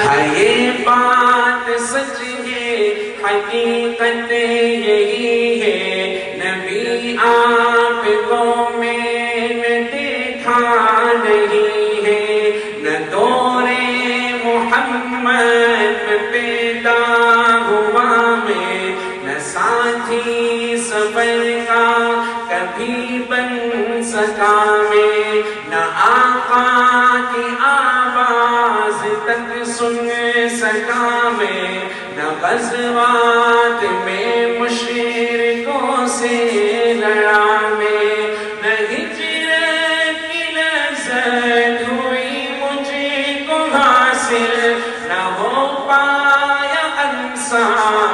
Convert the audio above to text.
ہے یہ بات سچ ہے، حقیقت یہی ہے، نبی آپ کو میں نے دیکھا نہیں ہے، نہ دور محمد میں پیدا ہوا میں، نہ ساتھی سفر کا کبھی بن سکا میں، نہ آقا کی آواز تک سن سکا میں، نہ غزوات میں مشرکوں سے لڑا میں، نہ ہجرت کی لذت ہوئی مجھے کو حاصل، نہ ہو پایا انصار